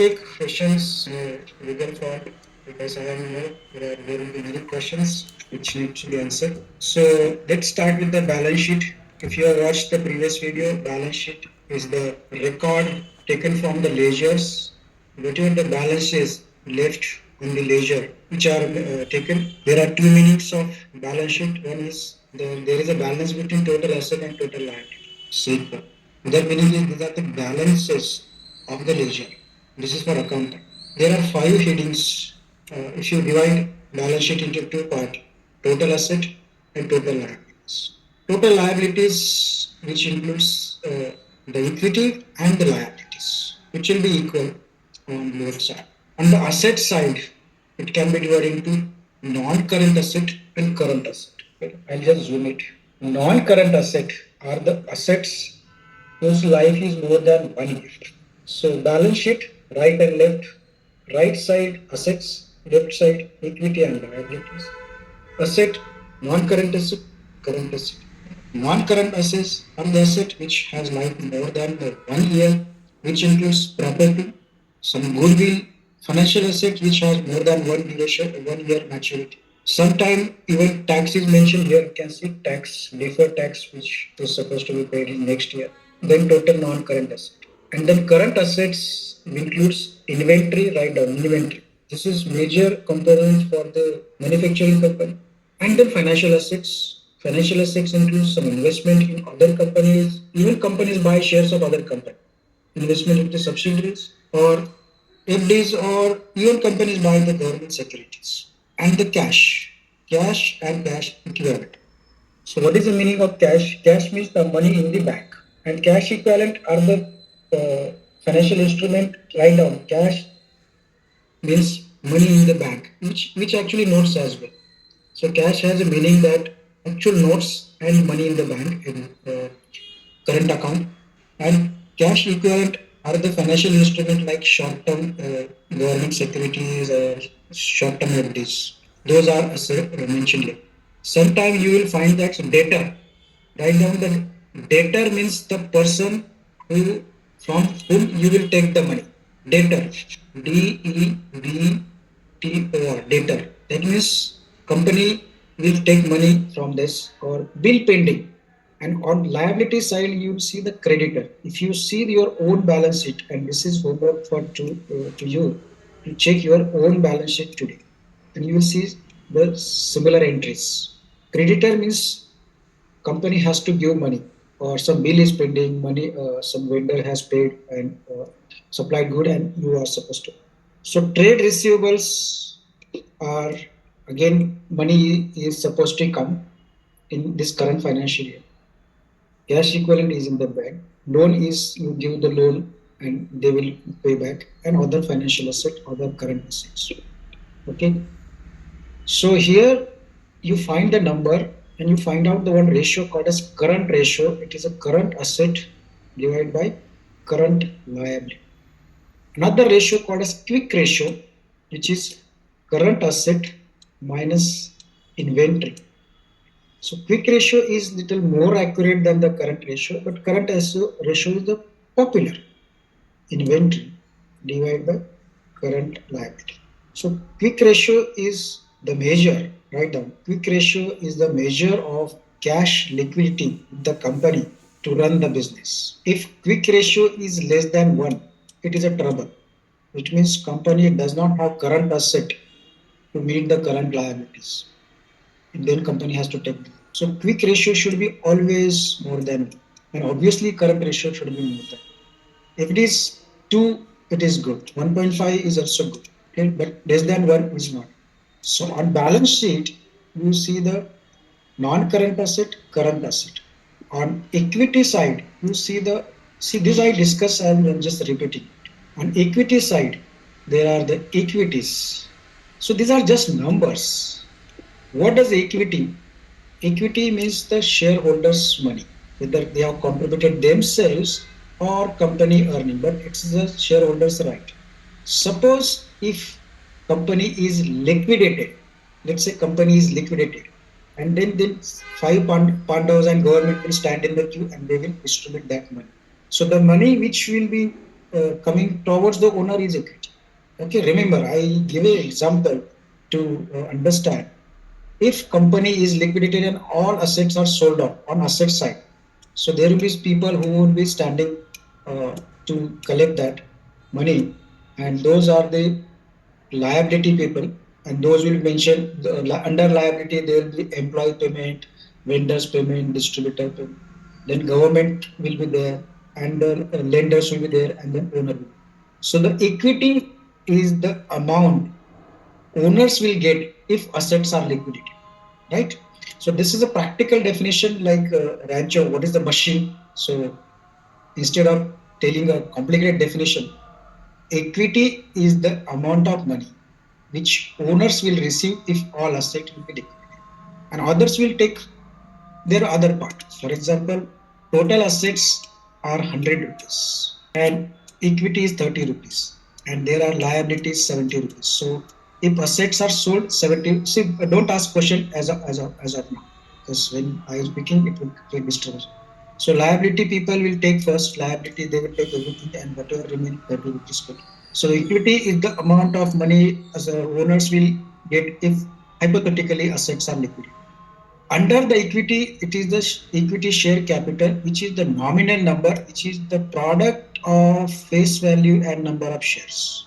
take questions Google form because I am here. There will be many questions which need to be answered. So let's start with the balance sheet. If you have watched the previous video, balance sheet is the record taken from the ledgers. Whatever the balance is left on the ledger, which are taken. There are two meanings of balance sheet. One is there is a balance between total asset and total liability. Simple. That meaning is these are the balances of the ledger. This is for accounting. There are five headings. If you divide balance sheet into two parts, total asset and total liabilities. Total liabilities, which includes the equity and the liabilities, which will be equal on both sides. On the asset side, it can be divided into non-current asset and current asset. I'll just zoom it. Non-current asset are the assets whose life is more than 1 year. So balance sheet, right and left, right side assets, left side equity and liabilities. Asset, non-current asset, current asset. Non-current assets are the asset which has life more than 1 year, which includes property, some goodwill, financial assets which has more than 1 year maturity. Sometime even tax is mentioned here. You can see tax, deferred tax, which is supposed to be paid in next year. Then total non-current asset. And then current assets includes inventory, write down inventory. This is major component for the manufacturing company. And then financial assets. Financial assets includes some investment in other companies. Even companies buy shares of other companies. Investment into subsidiaries or FDs, or even companies buy the government securities. And the cash and cash equivalent. So what is the meaning of cash? Cash means the money in the bank, and cash equivalent are the financial instrument. Write down cash means money in the bank, which actually notes as well. So cash has a meaning that actual notes and money in the bank in current account, and cash equivalent are the financial instrument like short-term government securities or short-term FDs. Those are mentioned here. Sometimes you will find that debtor. Write down the debtor means the person who from whom you will take the money. Debtor. DEBTOR. Debtor. That means company will take money from this, or bill pending. And on liability side, you see the creditor. If you see your own balance sheet, and this is homework for to you to check your own balance sheet today, and you will see the similar entries. Creditor means company has to give money, or some bill is pending, money some vendor has paid and supplied good, and you are supposed to. So trade receivables are, again, money is supposed to come in this current financial year. Cash equivalent is in the bank. Loan is you give the loan and they will pay back, and other financial asset, other current assets. Okay. So here you find the number and you find out the one ratio called as current ratio. It is a current asset divided by current liability. Another ratio called as quick ratio, which is current asset minus inventory. So quick ratio is little more accurate than the current ratio, but current ratio is the popular. Inventory divided by current liability. So quick ratio is the measure, write down. Quick ratio is the measure of cash liquidity in the company to run the business. If quick ratio is less than 1, it is a trouble, which means company does not have current asset to meet the current liabilities. And then company has to take them. So quick ratio should be always more than 1. And obviously current ratio should be more than. If it is 2, it is good. 1.5 is also good. Okay? But less than 1 is not. So on balance sheet, you see the non-current asset, current asset. On equity side, you see this I discussed and I'm just repeating. On equity side, there are the equities. So these are just numbers. What does equity? Equity means the shareholders' money, whether they have contributed themselves or company earning, but it's the shareholders' right. Suppose if company is liquidated, let's say company is liquidated, and then five Pandavas and government will stand in the queue and they will distribute that money. So the money which will be coming towards the owner is equity. Okay, remember I give an example to understand. If company is liquidated and all assets are sold off on asset side, so there will be people who will be standing uh, to collect that money, and those are the liability people, and those will mention under liability there will be employee payment, vendors payment, distributor payment, then government will be there, and the lenders will be there, and then owner will be. So the equity is the amount owners will get if assets are liquidated, right? So this is a practical definition, like rancho, what is the machine? So instead of telling a complicated definition, equity is the amount of money which owners will receive if all assets will be liquidated, and others will take their other part. For example, total assets are 100 rupees and equity is 30 rupees, and there are liabilities 70 rupees. So if assets are sold 70, see, don't ask question as of now, because when I was speaking, it will create disturbance. So liability people will take first liability, they will take everything, and whatever remain that will be split. So equity is the amount of money as owners will get if hypothetically assets are liquidated. Under the equity, it is the equity share capital, which is the nominal number, which is the product of face value and number of shares.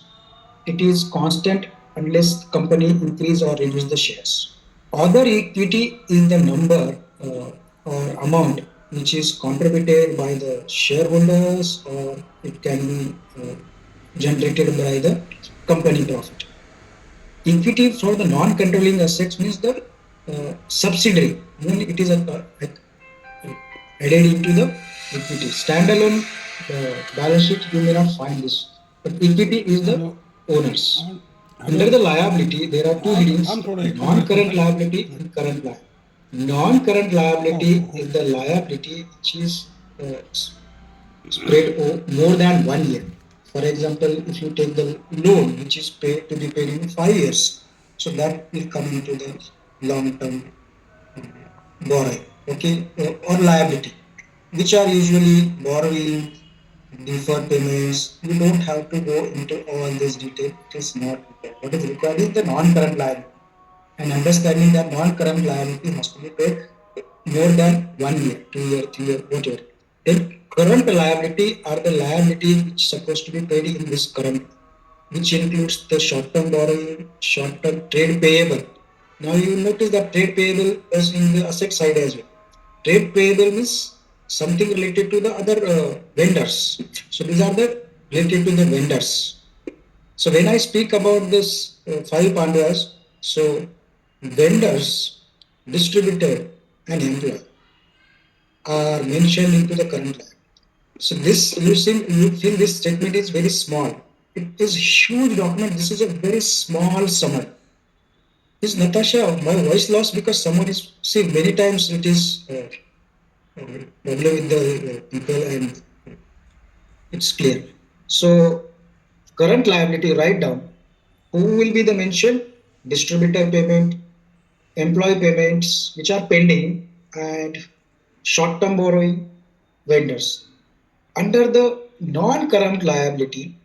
It is constant unless company increase or reduce the shares. Other equity is the number or amount which is contributed by the shareholders, or it can be generated by the company profit. Equity for the non-controlling assets means the subsidiary. When it is added into the equity. Standalone balance sheet, you may not find this. But equity is the owners. Under the liability, there are two headings: non-current liability and current liability. Non-current liability is the liability which is spread more than 1 year. For example, if you take the loan which is paid to be paid in 5 years, so that will come into the long-term borrowing, okay, or liability, which are usually borrowing, deferred payments. You don't have to go into all this detail. It is not required. What is required is the non-current liability, and understanding that non-current liability has to be paid more than 1 year, 2 year, 3 year, whatever. Then current liability are the liability which is supposed to be paid in this current, which includes the short-term borrowing, short-term trade payable. Now you will notice that trade payable is in the asset side as well. Trade payable means something related to the other vendors. So these are the related to the vendors. So when I speak about this five pandavas, so vendors, distributor, and employee are mentioned into the current liability. So this you feel this statement is very small. It is huge document. This is a very small summary. Is Natasha, my voice lost because someone is see many times it is problem with the people, and it's clear. So current liability, write down who will be the mentioned: distributor payment, employee payments which are pending, and short-term borrowing, vendors. Under the non-current liability,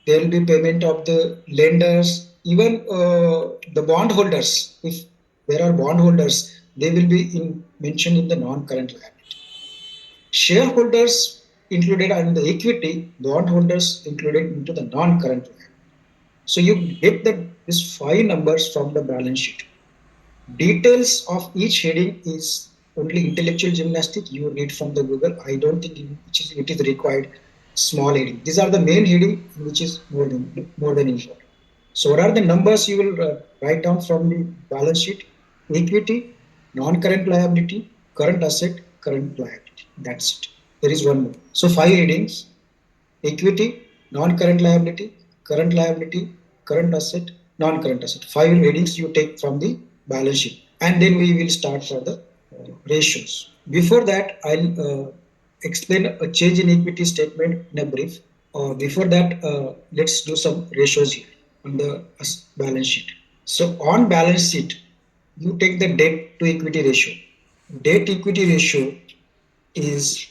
there will be payment of the lenders, even the bondholders. If there are bondholders, they will be mentioned in the non-current liability. Shareholders included in the equity, bondholders included into the non-current liability. So you get these five numbers from the balance sheet. Details of each heading is only intellectual gymnastic. You read from the Google. I don't think it is required. Small heading. These are the main heading, which is more than important. So what are the numbers you will write down from the balance sheet? Equity, non-current liability, current asset, current liability. That's it. There is one more. So five headings: equity, non-current liability, current liability, current asset, non-current asset. Five headings you take from the balance sheet, and then we will start for the ratios. Before that, I'll explain a change in equity statement in a brief. Before that, let's do some ratios here on the balance sheet. So on balance sheet, you take the debt to equity ratio. Debt equity ratio is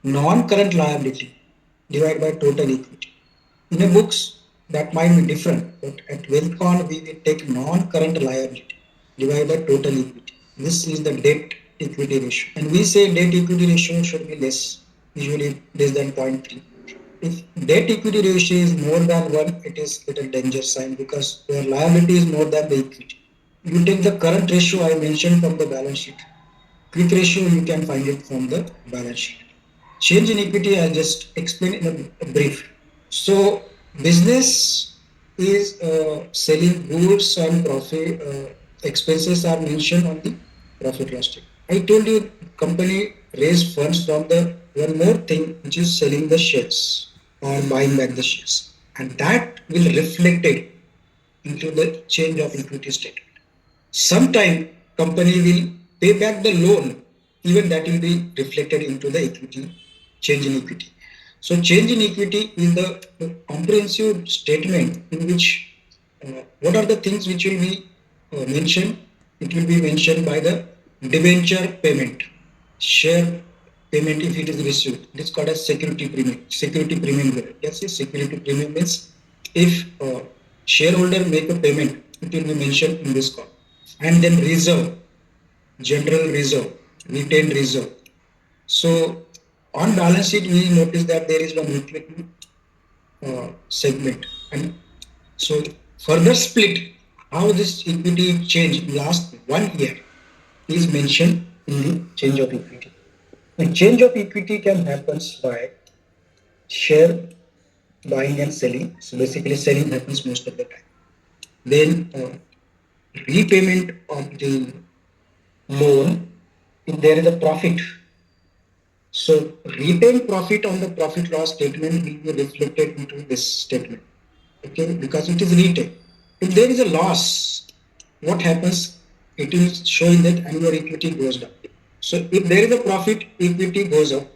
non-current liability divided by total equity. In a books, that might be different, but at WealthCon, we will take non-current liability divided by total equity. This is the debt equity ratio. And we say debt equity ratio should be less, usually less than 0.3. If debt equity ratio is more than 1, it is little danger sign because your liability is more than the equity. You take the current ratio I mentioned from the balance sheet. Quick ratio you can find it from the balance sheet. Change in equity I just explained in a brief. So business is selling goods and profit expenses are mentioned on the profit loss statement. I told you company raised funds from the one more thing which is selling the shares or buying back the shares, and that will reflect it into the change of equity statement. Sometime company will pay back the loan, even that will be reflected into the equity, change in equity. So change in equity is the comprehensive statement in which what are the things which will be mentioned? It will be mentioned by the debenture payment, share payment if it is received. It is called as security premium. Security premium. Yes, security premium means if shareholder make a payment, it will be mentioned in this column. And then reserve, general reserve, retained reserve. So on balance sheet, we notice that there is one equity segment, and so further split how this equity change last 1 year is mentioned in the change of equity. The change of equity can happen by share buying and selling. So basically, selling happens most of the time. Then repayment of the loan if there is a profit. So retained profit on the profit loss statement will be reflected into this statement. Okay, because it is retained. If there is a loss, what happens? It is showing that annual equity goes down. So if there is a profit, equity goes up.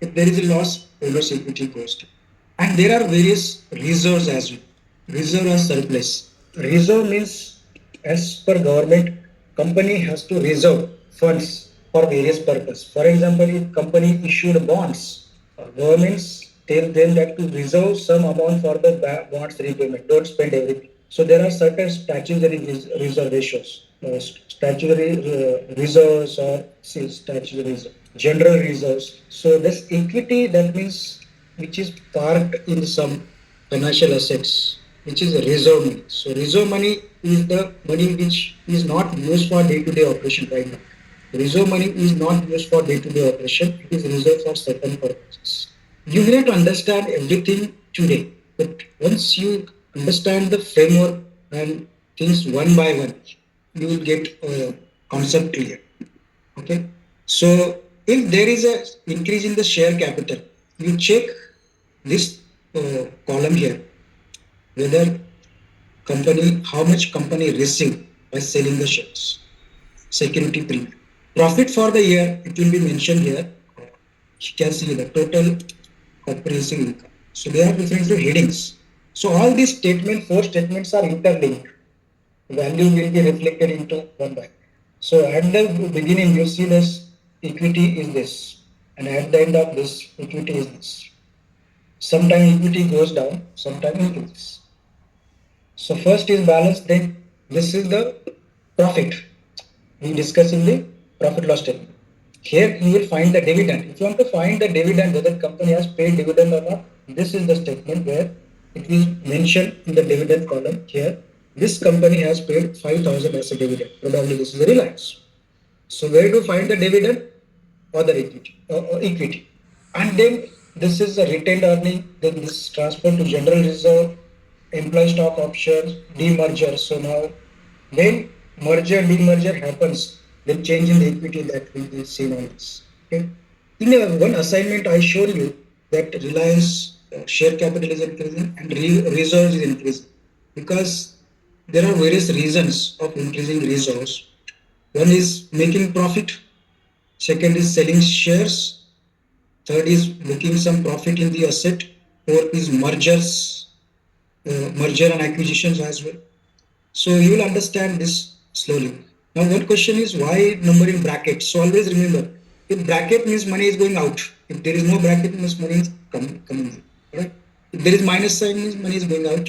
If there is a loss, owner's equity goes down. And there are various reserves as well. Reserve or surplus. Reserve means, as per government, company has to reserve funds for various purpose. For example, if company issued bonds, governments tell them that to reserve some amount for the bonds repayment. Don't spend everything. So there are certain statutory reserve ratios, statutory reserves or statutory reserve, general reserves. So this equity, that means which is parked in some financial assets, which is a reserve money. So reserve money is the money which is not used for day-to-day operation right now. Reserve money is not used for day-to-day operation. It is reserved for certain purposes. You will not understand everything today, but once you understand the framework and things one by one, you will get a concept clear. Okay. So if there is a increase in the share capital, you check this column here whether company how much company received by selling the shares, security premium. Profit for the year, it will be mentioned here. You can see the total comprehensive income. So they are different headings. So all these statements, four statements are interlinked. Value will be reflected into one by. So at the beginning, you see this equity is this, and at the end of this, equity is this. Sometimes equity goes down, sometimes increases. So first is balance, then this is the profit. We discuss in the profit loss statement. Here you will find the dividend. If you want to find the dividend, whether company has paid dividend or not, this is the statement where it is mentioned in the dividend column here. This company has paid 5,000 as a dividend. Probably this is a Reliance. So where to find the dividend? Other equity, equity. And then this is a retained earning. Then this transfer to general reserve, employee stock options, demerger. So now when merger, demerger happens, then change in the equity that will be seen on this. Okay. In one assignment, I showed you that Reliance share capital is increasing and reserves is increasing because there are various reasons of increasing reserves. One is making profit, second is selling shares, third is booking some profit in the asset, fourth is merger and acquisitions as well. So you will understand this slowly. Now one question is why number in brackets? So always remember, if bracket means money is going out, if there is no bracket means money is coming in. Right? If there is minus sign means money is going out.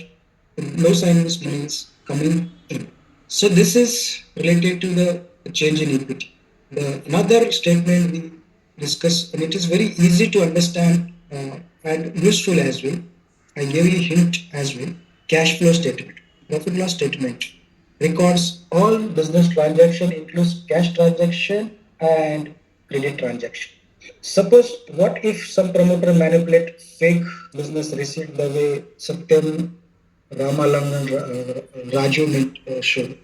If no sign means money is coming in. So this is related to the change in equity. The another statement we discuss, and it is very easy to understand and useful as well. I gave you a hint as well. Cash flow statement, profit loss statement records all business transaction, includes cash transaction and credit transaction. Suppose what if some promoter manipulate fake business receipt the way Satyam Ramalangan Raju showed.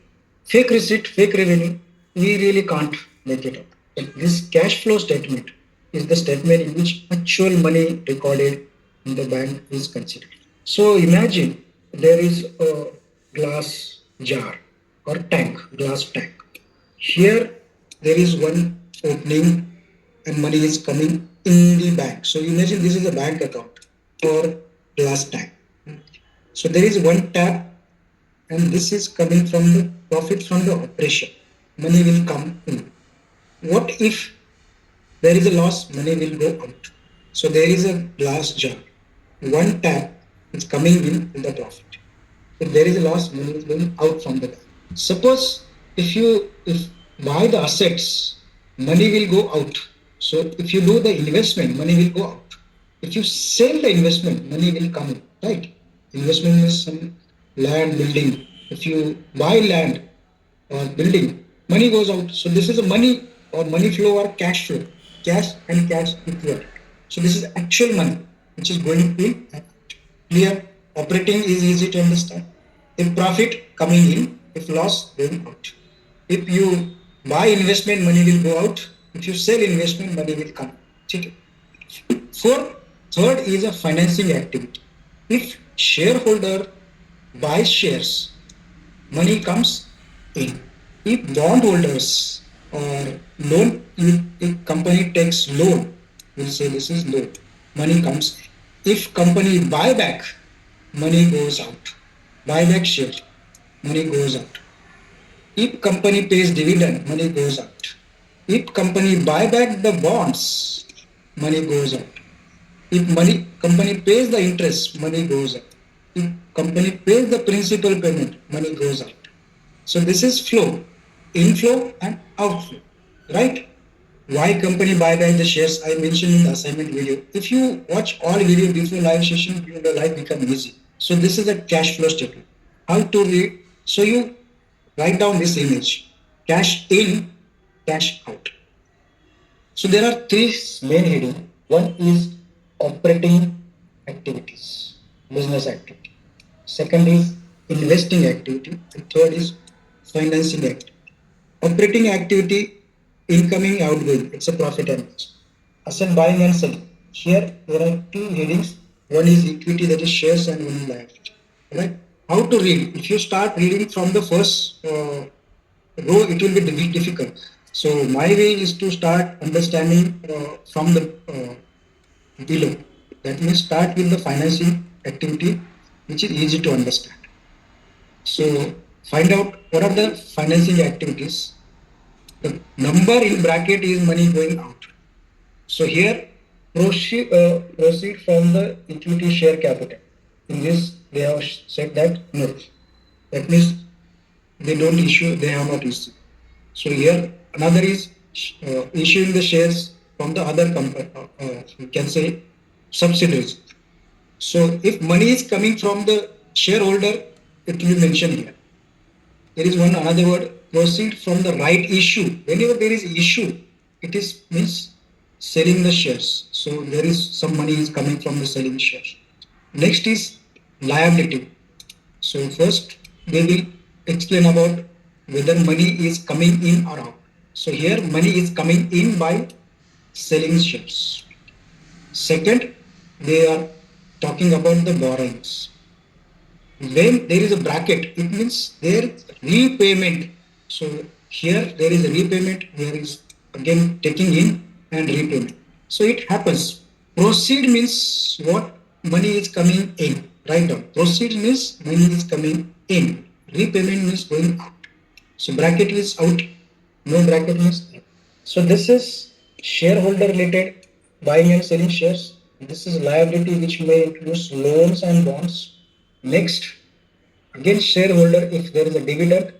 Fake receipt, fake revenue, we really can't make it up. But this cash flow statement is the statement in which actual money recorded in the bank is considered. So imagine there is a glass jar or tank, glass tank. Here there is one opening and money is coming in the bank. So imagine this is a bank account or glass tank. So there is one tap and this is coming from the profit from the operation. Money will come in. What if there is a loss? Money will go out. So there is a glass jar. One tap is coming in the profit. If there is a loss, money is going out from the bank. Suppose if buy the assets, money will go out. So if you do the investment, money will go out. If you sell the investment, money will come in, right? Investment is some land building. If you buy land or building, money goes out. So this is a money or money flow or cash flow, cash and cash equivalent. So this is actual money which is going in. Clear? Operating is easy to understand. If profit coming in, if loss going out. If you buy investment, money will go out. If you sell investment, money will come. Okay. Third is a financing activity. If shareholder buys shares, money comes in. If bondholders or if company takes loan, we'll say this is loan, money comes in. If company buy back, money goes out. Buy back share, money goes out. If company pays dividend, money goes out. If company buy back the bonds, money goes out. If money company pays the interest, money goes out. If company pays the principal payment, money goes out. So this is flow, inflow and outflow, right? Why company buy back the shares? I mentioned in the assignment video. If you watch all video before live session, your life become easy. So this is a cash flow statement. How to read? So you write down this image: cash in, cash out. So there are three main heading. One is operating activities, business activity. Second is investing activity. And third is financing activity. Operating activity, incoming, outgoing. It's a profit and loss. Asset buying and selling. Here there are two headings. One is equity, that is shares, and one is liability. Right? How to read? If you start reading from the first row, it will be difficult. So my way is to start understanding from the below. That means start with the financing activity, which is easy to understand. So find out what are the financing activities. The number in bracket is money going out. So here proceed from the equity share capital. In this they have said that no. That means they don't issue, they have not issued. So here another is issuing the shares from the other company, you can say subsidiaries. So if money is coming from the shareholder, it will be mentioned here. There is one another word, proceed from the right issue. Whenever there is issue, it is means selling the shares. So there is some money is coming from the selling shares. Next is liability. So first they will explain about whether money is coming in or out. So here money is coming in by selling shares. Second, they are talking about the borrowings. When there is a bracket, it means there is repayment. So here there is a repayment, there is again taking in and repayment. So it happens. Proceed means what? Money is coming in. Write down. Proceed means money is coming in. Repayment means going out. So bracket is out. No bracket means in. So this is shareholder related, buying and selling shares. This is liability which may include loans and bonds. Next, again shareholder, if there is a dividend,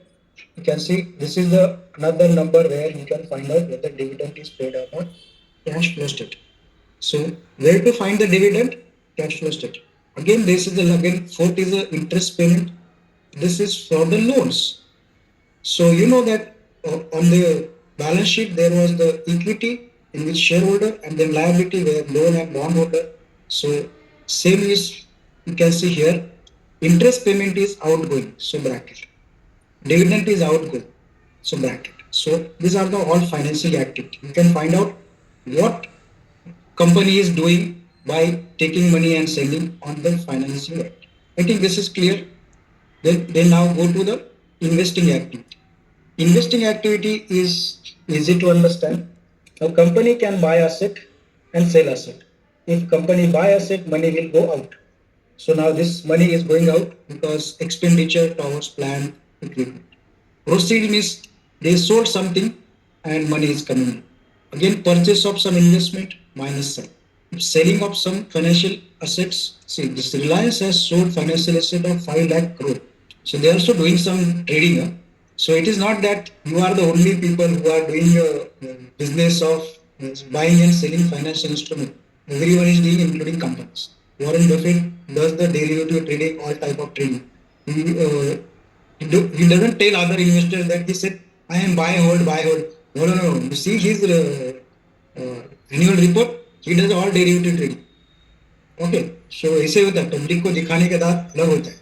you can see this is the another number where you can find out whether dividend is paid or not. Cash flow statement. So where to find the dividend? Cash flow statement. Again, this is the again fourth is the interest payment. This is for the loans. So you know that on the balance sheet there was the equity in which shareholder and then liability where loan and bondholder. So same is you can see here interest payment is outgoing, so bracket. Dividend is outgoing, so bracket. So these are the all financing activity. You can find out what company is doing by taking money and sending on the financing activity. I think this is clear. Then now go to the investing activity. Investing activity is easy to understand. A company can buy asset and sell asset. If company buy asset, money will go out. So now this money is going out because expenditure towards plant equipment. Proceed means they sold something and money is coming in. Again, purchase of some investment minus sell. Selling of some financial assets. See, this Reliance has sold financial asset of 5 lakh crore. So they are also doing some trading. So it is not that you are the only people who are doing a business of buying and selling financial instrument. Everyone is doing, including companies. Warren Buffett does the derivative trading, all type of trading. He doesn't tell other investors that he said, I am buy, hold, buy, hold. No, no, no. You see his annual report, he does all derivative trading. Okay. So ऐसे होता है public को दिखाने के बाद अलग होता है.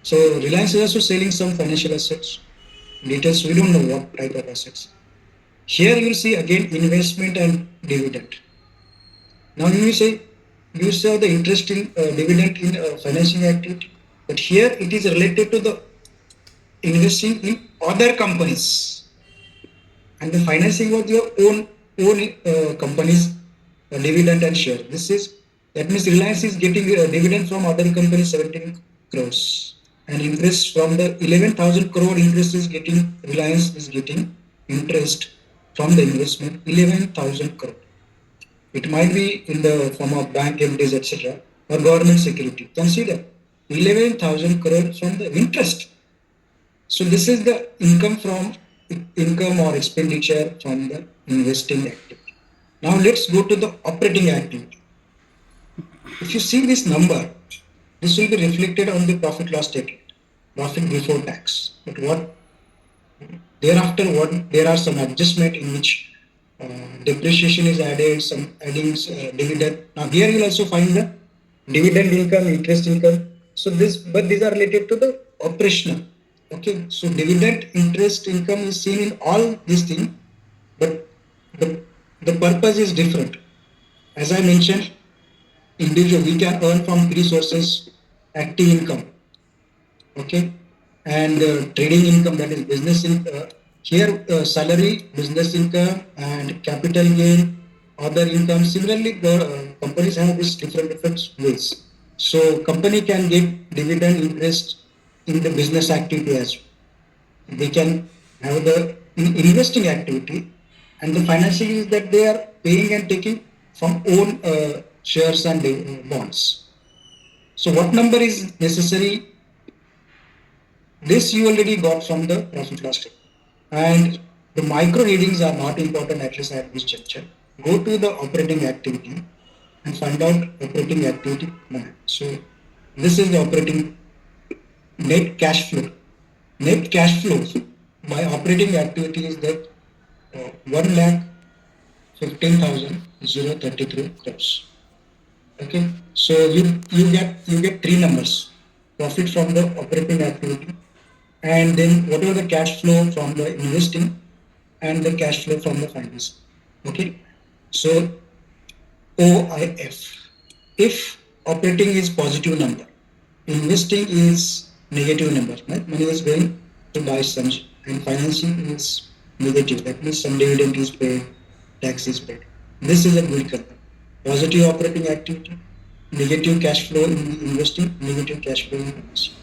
So Reliance is also selling some financial assets. Details we don't know what type of assets. Here you will see again investment and dividend. Now you saw the interest in dividend in financing activity, but here it is related to the investing in other companies, and the financing was your own companies dividend and share. This is that means Reliance is getting a dividend from other companies 17 crores and interest from the 11,000 crore interest is getting Reliance is getting interest from the investment 11,000 crore. It might be in the form of bank FDs etc. or government security. Consider 11,000 crore from the interest. So this is the income or expenditure from the investing activity. Now let's go to the operating activity. If you see this number, this will be reflected on the profit loss statement, profit before tax. But what thereafter, what there are some adjustment in which depreciation is added, some adding dividend. Now here you will also find the dividend income, interest income. So but these are related to the operational. Okay, so dividend, interest income is seen in all these things, but the, the purpose is different. As I mentioned, individual we can earn from three sources: active income, okay, and trading income, that is business income. Here salary, business income, and capital gain, other income. Similarly, the companies have these different ways. So company can get dividend interest in the business activity as well. They can have the investing activity, and the financing is that they are paying and taking from own shares and bonds. So what number is necessary? This you already got from the profit loss statement. And the micro readings are not important, at least at this juncture. Go to the operating activity and find out operating activity plan. So this is the operating net cash flow. Net cash flow by operating activity is that 1,15,033 crores. Okay, so you get three numbers: profit from the operating activity, and then whatever the cash flow from the investing, and the cash flow from the finance. Okay, so OIF. If operating is positive number, investing is negative number, right? Money is going to buy some, and financing is negative. That means some dividend is paid, tax is paid. This is a good company. Positive operating activity, negative cash flow in investing, negative cash flow in investing.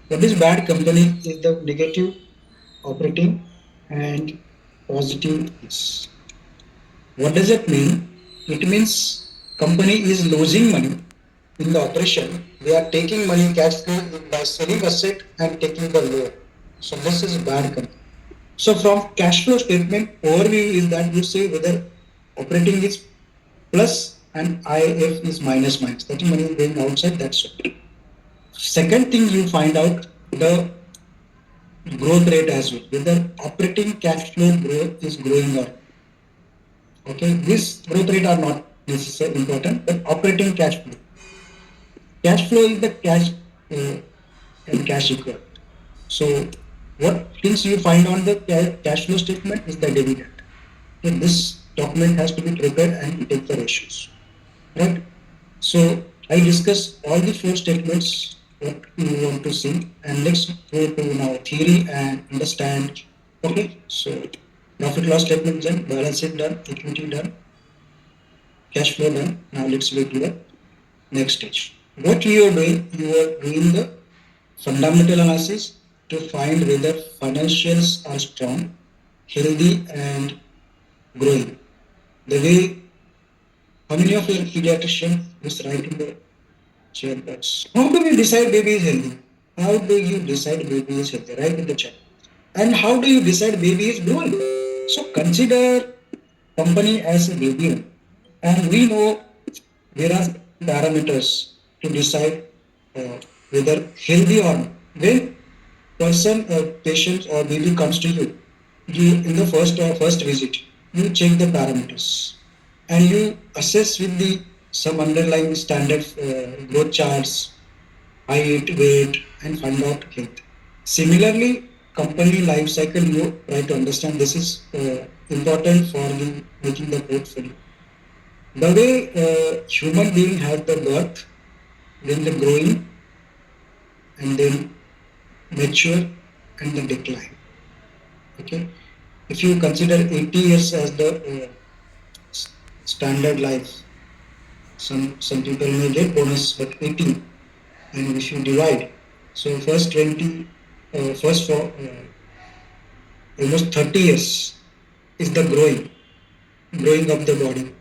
What is bad company is the negative operating and positive is. What does it mean? It means company is losing money in the operation, they are taking money cash flow by selling asset and taking the loan. So this is bad company. So from cash flow statement overview is that you say whether operating is plus and IF is minus minus. That money is going outside, that's it. Second thing you find out the growth rate as well, whether operating cash flow growth is growing or okay. This growth rate are not necessarily important, but operating cash flow. Cash flow is the cash and cash equivalent. So what things you find on the cash flow statement is the dividend. Okay, this document has to be prepared and take the ratios. Right? So I discuss all the four statements what you want to see, and let's go to now theory and understand. Okay, so profit loss statement done, balance sheet done, equity done, cash flow done. Now let's go to the next stage. What you are doing the fundamental analysis to find whether financials are strong, healthy, and growing. The way how many of your pediatrician is writing the chat box? How do we decide baby is healthy? How do you decide baby is healthy? Write in the chat. And how do you decide baby is growing? So consider company as a baby, and we know there are parameters to decide uh, whether healthy or not. When patient or baby comes to you, you in the first visit, you check the parameters and you assess with the some underlying standard growth charts, height, weight, and find out health. Similarly, company life cycle, you try to understand this is important for the making the portfolio. The way human being have the birth, then the growing, and then mature, and the decline. Okay, if you consider 80 years as the standard life, some people may get bonus, but 80, and if you divide, so first 20, first for almost 30 years is the growing of the body.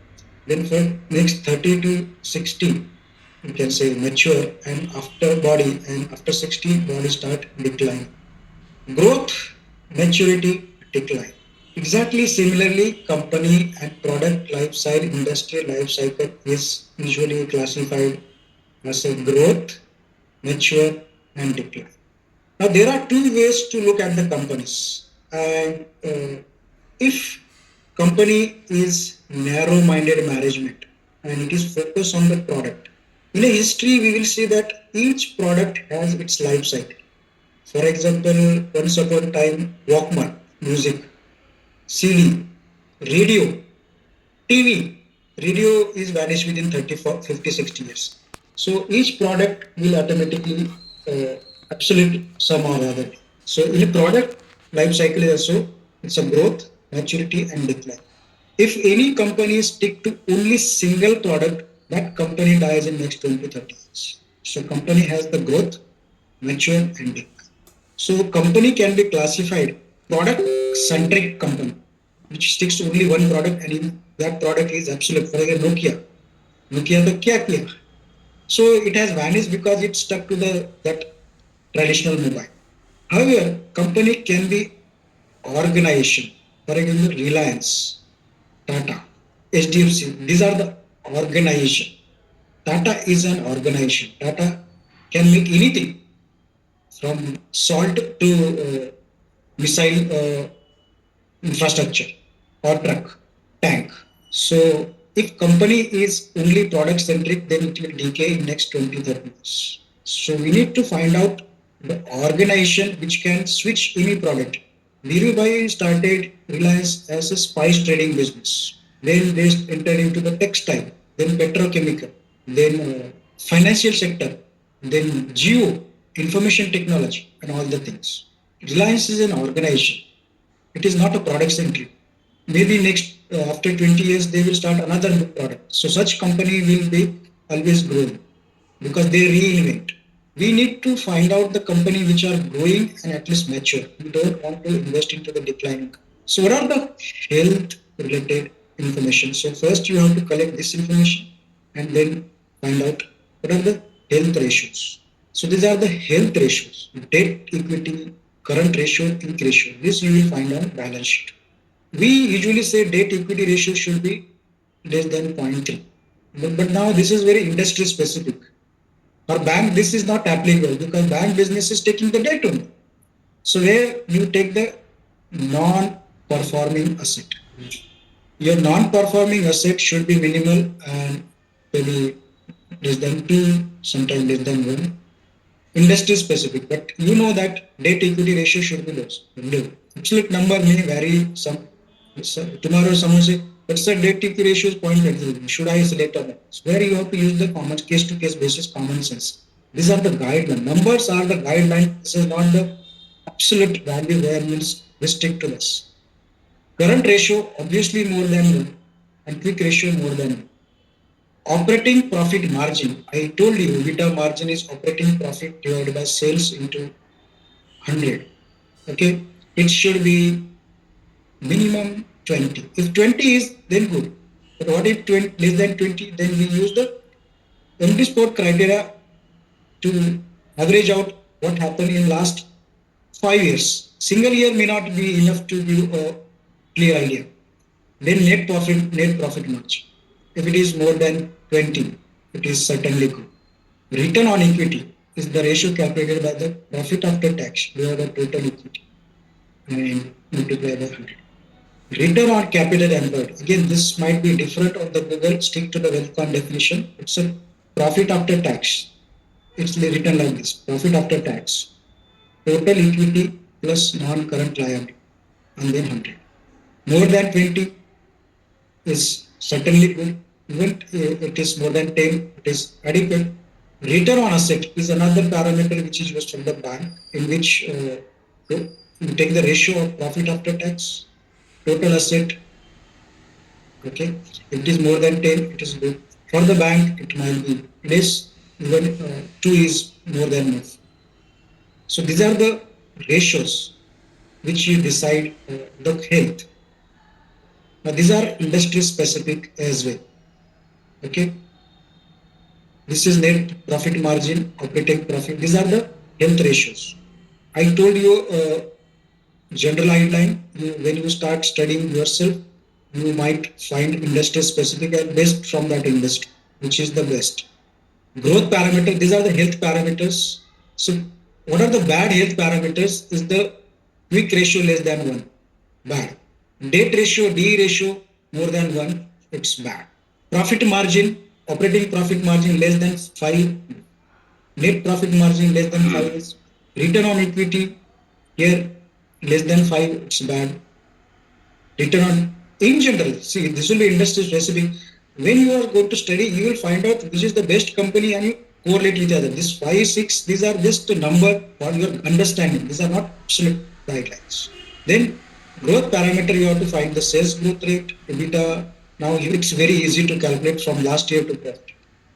Then for next 30 to 60, you can say mature, and after body and after 60, body start decline. Growth, maturity, decline. Exactly similarly, company and product life cycle, industry life cycle is usually classified as a growth, mature, and decline. Now, there are two ways to look at the companies. And if company is narrow-minded management and it is focused on the product, in a history we will see that each product has its life cycle. For example, once upon a time, Walkman, music, CD, radio, TV. Radio is vanished within 30, 50, 60 years. So each product will automatically obsolete some or other. So in a product life cycle is also it's a growth, maturity, and decline. If any company stick to only single product, that company dies in next 20 to 30 years. So company has the growth, mature, and decline. So company can be classified product centric company, which sticks to only one product, and in that product is absolute. For example, Nokia. Nokia तो क्या किया? So it has vanished because it stuck to the that traditional mobile. However, company can be organization. For example, Reliance, Tata, HDFC. These are the organization. Tata is an organization. Tata can make anything from salt to missile infrastructure or truck, tank. So if company is only product centric, then it will decay in next 20, 30 years. So we need to find out the organization which can switch any product. Dhirubhai started Reliance as a spice trading business. Then they entered into the textile, then petrochemical, then financial sector, then geo, information technology, and all the things. Reliance is an organization. It is not a product centric. Maybe next after 20 years they will start another new product. So such company will be always growing because they reinvent. We need to find out the company which are growing and at least mature. We don't want to invest into the declining. So what are the health related information? So first you have to collect this information. and then find out what are the health ratios. So these are the health ratios: debt, equity, current ratio, quick ratio. This you will find on balance sheet. We usually say debt equity ratio should be less than 0.3. But now this is very industry specific. For bank, this is not applicable because bank business is taking the debt only. So where you take the non-performing asset. Your non-performing asset should be minimal and maybe less than 2, sometimes less than 1. Industry specific, but you know that debt equity ratio should be low. Absolute number may vary. Tomorrow someone say, but sir, debt equity ratio is 0.83. Should I select or not? So where you have to use the common case to case basis common sense. These are the guidelines. Numbers are the guideline. This is not the absolute value where means restrict to less. Current ratio obviously more than 1 and quick ratio more than 1. Operating profit margin. I told you EBITDA margin is operating profit divided by sales into 100. Okay. It should be minimum 20. If 20 is then good. But what if 20 less than 20? Then we use the MD Sport criteria to average out what happened in last 5 years. Single year may not be enough to give a clear idea. Then net profit margin. If it is more than 20, it is certainly good. Return on equity is the ratio calculated by the profit after tax divided by total equity and multiplied by 100. Return on capital employed. Again, this might be different on the Google. Stick to the Welcome definition. It's a profit after tax. It's written like this: profit after tax, total equity plus non-current liability, and then 100. More than 20 is certainly good. Even it is more than 10, it is adequate. Return on asset is another parameter which is used from the bank, in which you take the ratio of profit after tax, total asset. Okay, if it is more than 10, it is good. For the bank, it might be less. Even 2 is more than enough. So these are the ratios which you decide the health. Now these are industry specific as well. Okay, this is net profit margin, operating profit. These are the health ratios. I told you general outline. When you start studying yourself, you might find industry specific and based from that industry, which is the best. Growth parameter. These are the health parameters. So what are the bad health parameters? Is the quick ratio less than 1? Bad. Debt ratio, D ratio more than 1, it's bad. Profit margin, operating profit margin less than 5, net profit margin less than 5 is return on equity here less than 5, it's bad. Return on in general, see this will be industry specific. When you are going to study, you will find out which is the best company and you correlate with other. This 5, 6, these are just a number for your understanding. These are not absolute guidelines. Then growth parameter, you have to find the sales growth rate, EBITDA. Now it's very easy to calculate from last year to present.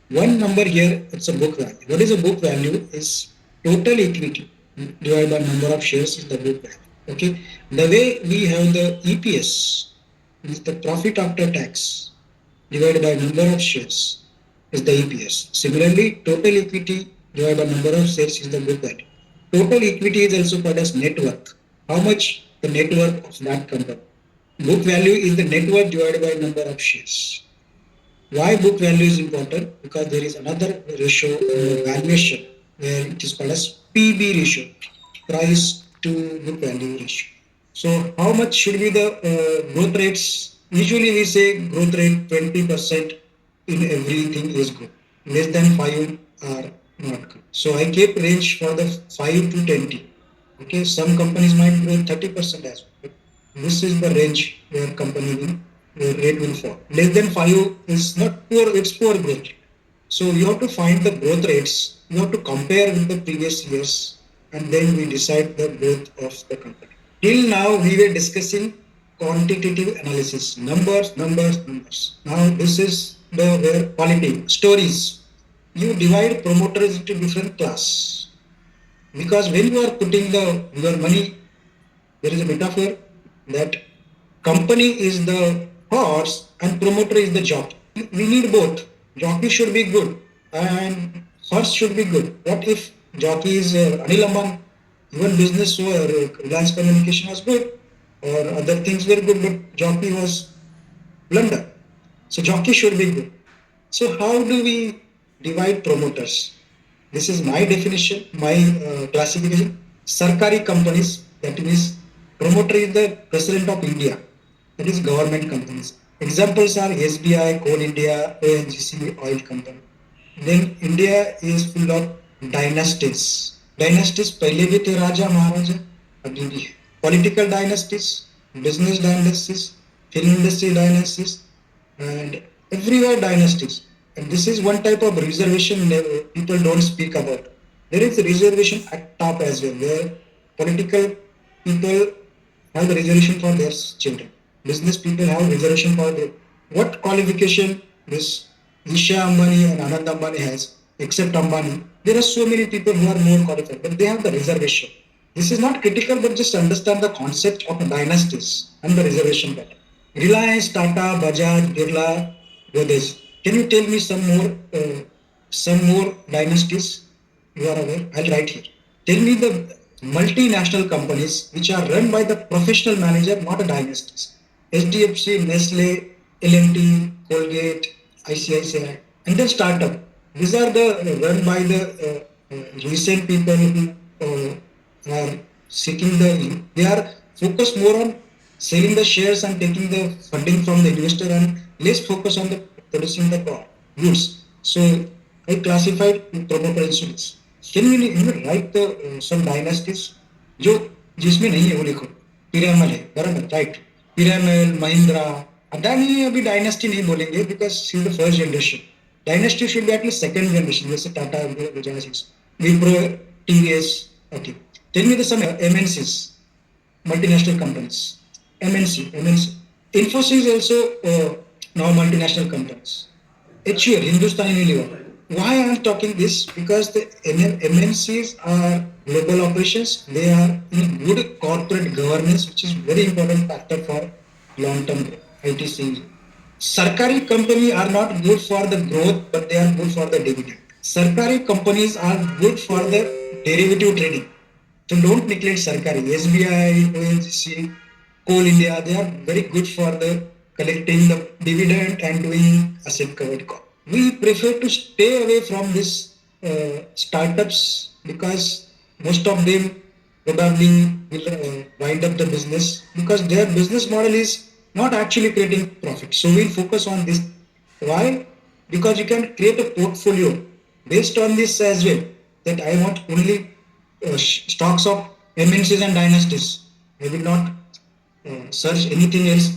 One number here, it's a book value. What is a book value? Is total equity divided by number of shares is the book value. Okay. The way we have the EPS is the profit after tax divided by number of shares is the EPS. Similarly, total equity divided by number of shares is the book value. Total equity is also called as net worth. How much the net worth of that company? Book value is the net worth divided by number of shares. Why book value is important? Because there is another ratio in the valuation where it is called as PB ratio, price to book value ratio. So how much should be the growth rates? Usually we say growth rate 20% in everything is good. Less than 5 are not good. So I keep range for the 5 to 20. Okay, some companies might grow 30% as well. This is the range where company will the rate will fall. Less than 5 is not poor, it's poor growth. So you have to find the growth rates, you have to compare with the previous years, and then we decide the growth of the company. Till now, we were discussing quantitative analysis, numbers, numbers, numbers. Now, this is the where quality, stories. You divide promoters into different class because when you are putting the your money, there is a metaphor that company is the horse and promoter is the jockey. We need both. Jockey should be good and horse should be good. What if jockey is Anil Ambani? Even business or Reliance Communication was good or other things were good, but jockey was blunder. So jockey should be good. So how do we divide promoters? This is my definition, my classification. Sarkari companies, that means promoter is the president of India. That is government companies. Examples are SBI, Coal India, ONGC, oil company. Then India is full of dynasties. Dynasties पहले भी थे राजा महाराजा, अभी भी है. Political dynasties, business dynasties, film industry dynasties, and everywhere dynasties. And this is one type of reservation people don't speak about. There is a reservation at top as well, where political people have the reservation for their children. Business people have reservation for their what qualification this Isha Ambani and Anand Ambani has, except Ambani. There are so many people who are more qualified, but they have the reservation. This is not critical, but just understand the concept of dynasties and the reservation pattern. Reliance, Tata, Bajaj, Birla, Godrej. Can you tell me some more dynasties you are aware? I'll write here. Tell me the multinational companies which are run by the professional manager, not a dynasties. HDFC, Nestle, L&T, Colgate, ICICI, and then startup. These are the run by the recent people who are seeking they are focused more on selling the shares and taking the funding from the investor and less focus on the producing the goods. So I classified promoter institutes. Can you even write the some dynasties जो जिसमें नहीं है वो लिखो. पिरामल है बराबर right. Piramal Mahindra Adani अभी dynasty नहीं बोलेंगे because she is the first generation. Dynasty should be at least second generation जैसे Tata Bajaj Wipro TVS. Okay tell me the some MNCs multinational companies. MNC. Infosys also now multinational companies. HUL, Hindustan Unilever. Why I am talking this? Because the MNCs are global operations. They are in good corporate governance, which is very important factor for long-term growth. ITC. Sarkari company are not good for the growth, but they are good for the dividend. Sarkari companies are good for the derivative trading. So don't neglect Sarkari. SBI, ONGC, Coal India, they are very good for the collecting the dividend and doing asset covered call. We prefer to stay away from these startups because most of them probably will wind up the business because their business model is not actually creating profit. So we focus on this. Why? Because you can create a portfolio based on this as well. That I want only stocks of MNCs and dynasties. I will not search anything else.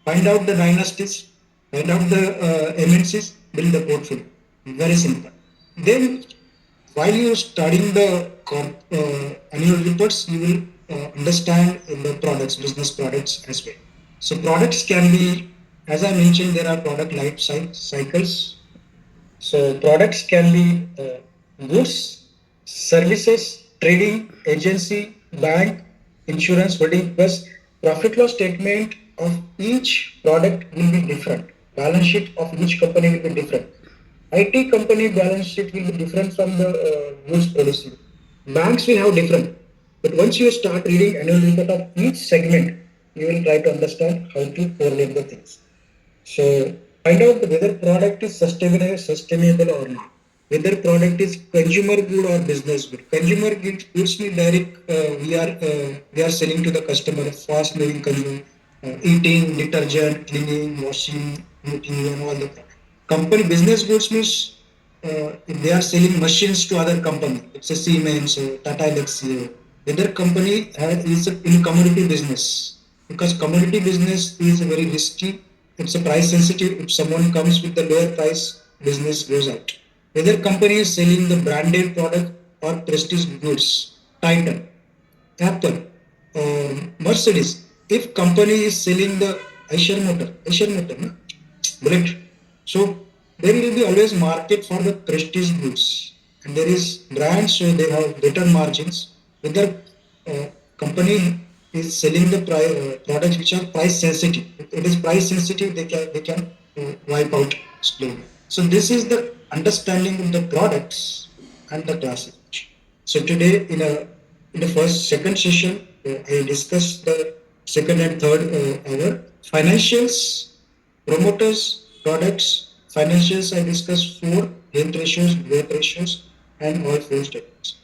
Find out the dynasties, find out the MNCs, build the portfolio. Very simple. Then, while you are studying the annual reports, you will understand the products, business products as well. So, products can be, as I mentioned, there are product life cycles. So, products can be goods, services, trading, agency, bank, insurance, holding, plus profit loss statement of each product will be different. Balance sheet of each company will be different. IT company balance sheet will be different from the goods producing. Banks will have different. But once you start reading annual report of each segment, you will try to understand how to correlate the things. So find out whether product is sustainable or not. Whether product is consumer good or business good. Consumer goods mean direct. We are selling to the customer fast moving consumer, eating, detergent, cleaning, washing, cooking, and all the company business goods means if they are selling machines to other company. It's a Siemens, Tata Elxsi. Whether company is in commodity business because commodity business is very risky. It's a price sensitive. If someone comes with the lower price, business goes out. Whether company is selling the branded product or prestige goods, Titan, Apple, Mercedes. If company is selling the Eicher Motor, no? Bullet. So there will be always market for the prestige goods, and there is brands so they have better margins. Whether company is selling the products which are price sensitive. If it is price sensitive, they can wipe out slowly. So this is the understanding of the products and the classification. So today in the first second session, I discussed the second and third hour financials, promoters, products, financials. I discussed four: health ratios, growth ratios, and all four statements.